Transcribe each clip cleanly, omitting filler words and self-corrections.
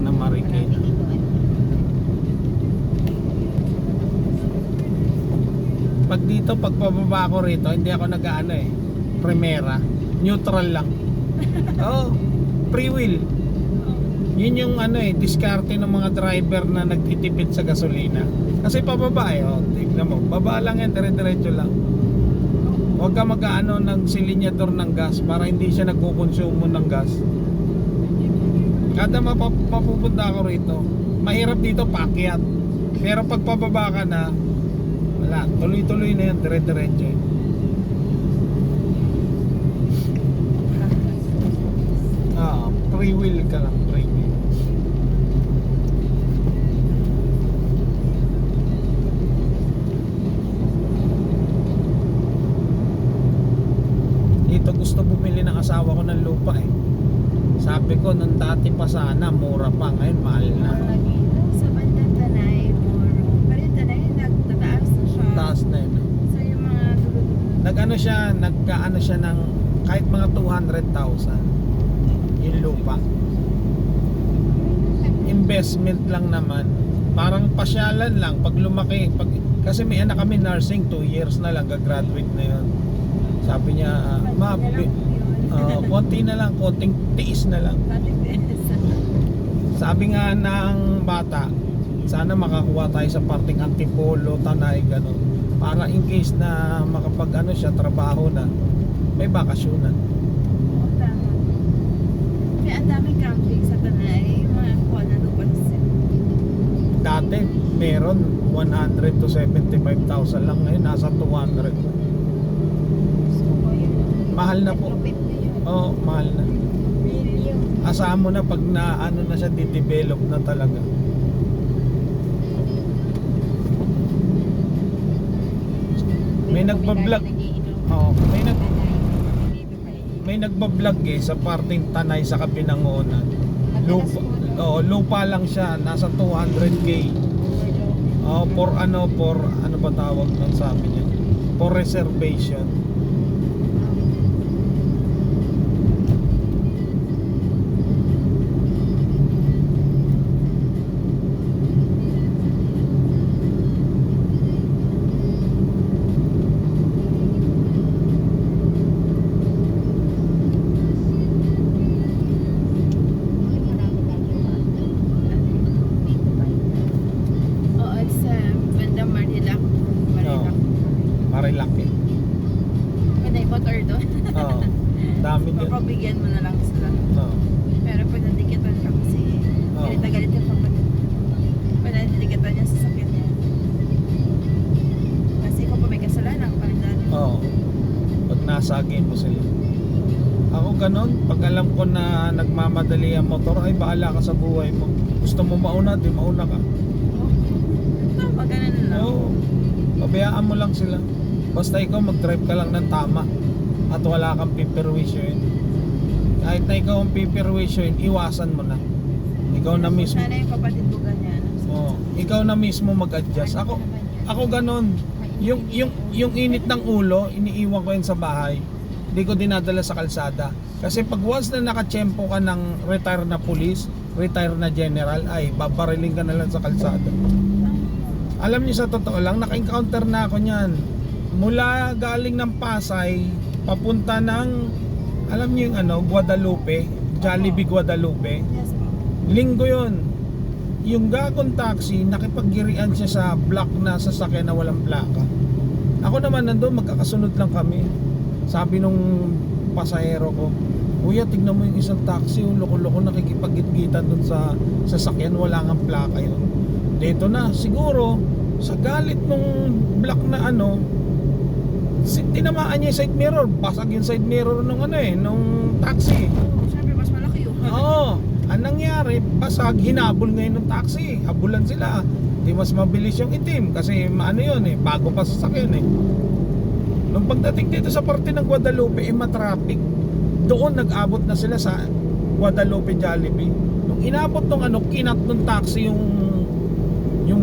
ng Marikina. Pag dito, pag pababa ako rito, hindi ako nag-ano eh, primera, neutral lang. Oh, free wheel. Yun yung ano eh, diskarte ng mga driver na nagtitipid sa gasolina. Kasi pababa eh, oh, tignan mo, baba lang yan, dire-diretso lang. Huwag ka mag-ano ng silinyador ng gas para hindi siya nagkukonsumo ng gas. Kada mapupunta ako rito, mahirap dito paakyat. Pero pag pababa ka na, wala, tuloy-tuloy na yan, dire-diretso eh. Free wheel ka lang, free wheel. Dito gusto bumili ng asawa ko ng lupa eh. Sabi ko nung dati pa sana mura pa, ngayon mahal na. Sa bandang Tanay, Moro. Pero yung Tanay, nagtataas na siya. Taas na yun. So yung mga dulo-dulo. Nagkaano siya ng kahit mga 200,000 yung lupa. Investment lang naman. Parang pasyalan lang pag lumaki, kasi may anak kami nursing, 2 years na lang gagraduate na yun. Sabi niya, ma, konti na lang, konting tiis na lang. Sabi nga ng bata, sana makakuha tayo sa parting Antipolo, Tanay, gano'n. Para in case na makapag ano siya, trabaho na, may bakasyonan. Kaya ang daming camping sa Tanay, mga kuha na lupa na sila. Dati, meron 100 to 75,000 lang, ngayon nasa 200. Mahal na po. Oo, mahal na. Asahan mo na pag na ano na siya, di-develop na talaga. May nagbablog. Oo, may nagbablog eh sa parting Tanay sa Kabinangonan. Lupa lang siya, nasa 200k. For ano ba tawag nun, sabi niya? For reservation. Marilaki. May motor doon. Oo. Dami din. Papabigyan mo na lang sila. Oo. Pero pag nandikitan ka kasi, galit na galit ka pag nandikitan niya sa sakyan niya. Kasi kung pa may kasalanan, palitan niya. Oo. Pag nasagin mo sila. Ako ganon, pag alam ko na nagmamadali ang motor, ay bahala ka sa buhay mo. Gusto mo mauna, di mauna ka. Tama, ganun lang. Oo. Pabayaan mo lang sila. Basta ikaw mag-drive ka lang ng tama at wala kang piperwisyoin. Kahit na ikaw ang piperwisyoin, iwasan mo na. Ikaw na mismo. Sana yung kapatid ko ganyan. Oo. Ikaw na mismo mag-adjust. Ako ganon. Yung init ng ulo, iniiwan ko yun sa bahay. Hindi ko dinadala sa kalsada. Kasi pag once na nakatsyempo ka ng retire na police, retire na general, ay babariling ka na lang sa kalsada. Alam niyo, sa totoo lang, naka-encounter na ako niyan. Mula galing ng Pasay, papunta ng, alam niyo yung ano, Guadalupe, Jollibee Guadalupe. Yes po. Linggo yun. Yung gagong taxi, nakipaggirian siya sa block na sasakyan na walang plaka. Ako naman nandun, magkakasunod lang kami. Sabi nung pasahero ko, kuya, tignan mo yung isang taxi, loko-loko nakikipag-gitgitan dun sa sasakyan, wala nga plaka yun. Dito na, siguro, sa galit nung block na ano, tinamaan niya yung side mirror, basag yung side mirror nung ano eh, nung taxi. Siyempre, mas malaki yun. Oo, ang nangyari, basag, hinabol ngayon ng taxi, habulan sila. Di mas mabilis yung itim, kasi ano yun eh, bago pa sasakyan eh. Nung pagdating dito sa parte ng Guadalupe, matraffic. Doon nag-abot na sila sa Guadalupe Jollibee. Nung inabot nung ano, kinat nung taxi yung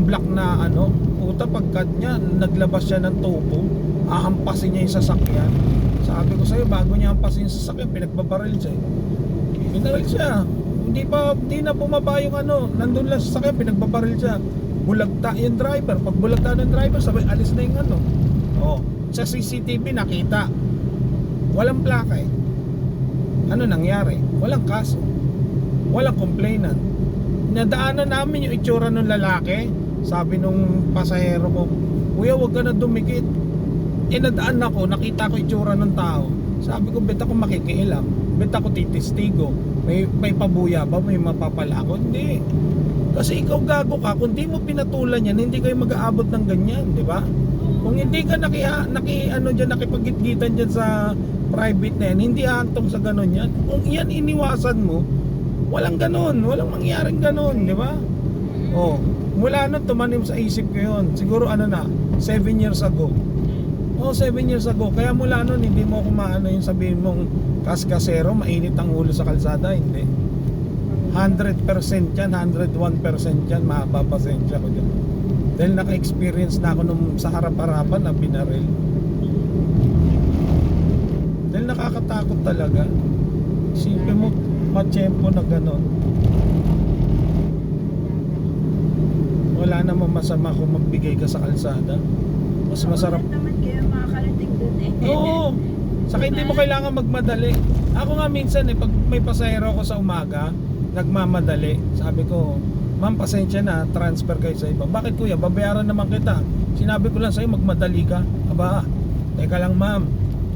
block na ano, puta, pagkat niya, naglabas siya ng tubo, ahampasin niya yung sasakyan. Sabi ko sa'yo, bago niya hampasin yung sasakyan, pinagbabaril siya. Binaril siya. hindi na bumaba yung ano, nandun lang sa sakyan, pinagbabaril siya. Bulagta yung driver. Pag bulagta ng driver, sabay alis na yung ano. Oh, sa CCTV nakita. Walang plaka eh. Ano nangyari? Walang kaso. Walang complainant. Nadaanan namin yung itsura ng lalaki. Sabi nung pasahero ko, "Kuya, wag ka na dumikit." Nadaan ako, nakita ko itsura ng tao. Sabi ko, bet ako makikialam, bet ako titistigo. May pabuya ba? May mapapala ako? Hindi. Kasi ikaw gago ka, kung di mo pinatulan yan, hindi kayo mag-aabot ng ganyan, di ba? Kung hindi ka nakipagitgitan dyan sa private na yan, hindi hantong sa ganon yan. Kung yan iniwasan mo, walang ganon, walang mangyaring ganon, di ba? Oh, mula nun tumanim sa isip ko yun. Siguro 7 years ago. Oh, 7 years ago. Kaya mula nun, hindi mo ako yung sabihin mong kaskasero, mainit ang ulo sa kalsada. Hindi. 100% yan, 101% yan, mapapasensya ko dyan. Dahil naka-experience na ako nung sa harap-harapan na binaril. Dahil nakakatakot talaga. Isipin mo, matsyempo na gano'n. Wala namang masama kung magbigay ka sa kalsada. Mas masarap. Naman kayo makakarating dun eh. Oo. Saka hindi mo kailangan magmadali. Ako nga minsan pag may pasahero ako sa umaga, nagmamadali. Sabi ko, "Ma'am, pasensya na, transfer kayo sa iba." "Bakit kuya? Babayaran naman kita." "Sinabi ko lang sa'yo, magmadali ka." "Aba, teka lang ma'am,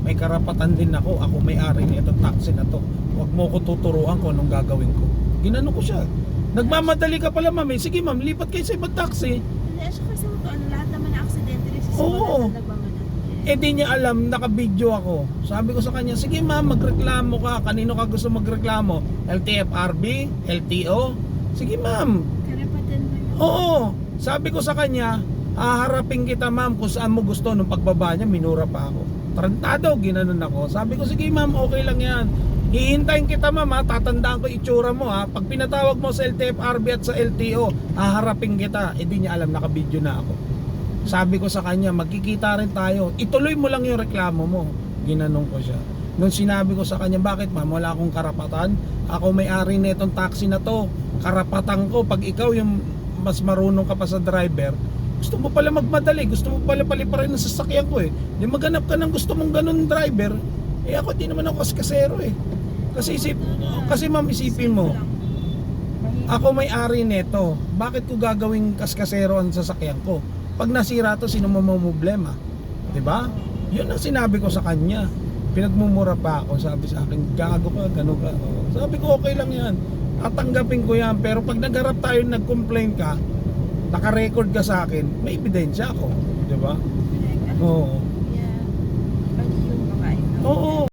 may karapatan din ako. Ako may-ari na itong taxi na to. Huwag mo ko tuturuan ko anong gagawin ko." Ginano ko siya. "Nagmamadali ka pala ma'am." "Sige ma'am, lipat kayo sa ibang taxi." Hindi, siya kasi lahat naman na aksidente rin sa Oo. Di niya alam, naka-video ako. Sabi ko sa kanya, "Sige ma'am, magreklamo ka. Kanino ka gusto magreklamo? LTFRB? LTO?" "Sige ma'am." Karapatan mo yun. Oo. Sabi ko sa kanya, "Haharapin kita ma'am kung saan mo gusto." Nung pagbaba niya, minura pa ako. Tarantado, ginanon ako. Sabi ko, "Sige ma'am, okay lang yan. Hihintayin kita ma'am ha. Tatandaan ko itsura mo ha. Pag pinatawag mo sa LTFRB at sa LTO, haharapin kita." Di niya alam, naka-video na ako. Sabi ko sa kanya, "Magkikita rin tayo. Ituloy mo lang yung reklamo mo." Ginanong ko siya. Nung sinabi ko sa kanya, "Bakit ma'am? Wala akong karapatan. Ako may-ari na itong taxi na to. Karapatan ko, pag ikaw yung mas marunong ka pa sa driver, gusto mo pala magmadali, gusto mo pala paliparin ng sasakyan ko eh. Di maghanap ka ng gusto mong ganun driver. Ako di naman ako kaskasero eh." Kasi ma'am, isipin mo, ako may-ari nito. Bakit ko gagawing kaskasero ang sasakyan ko? Pag nasira to, sino mo problema? 'Di ba? 'Yun ang sinabi ko sa kanya. Pinagmumura pa ako, sabi sa akin, "Gago ka, gano ka." Sabi ko, "Okay lang 'yan. Tatanggapin ko 'yan, pero pag nagharap tayo, nag-complain ka, naka-record ka sa akin, may ebidensya ako." 'Di ba? Oo. Yeah. Pwede yung makain. Oo.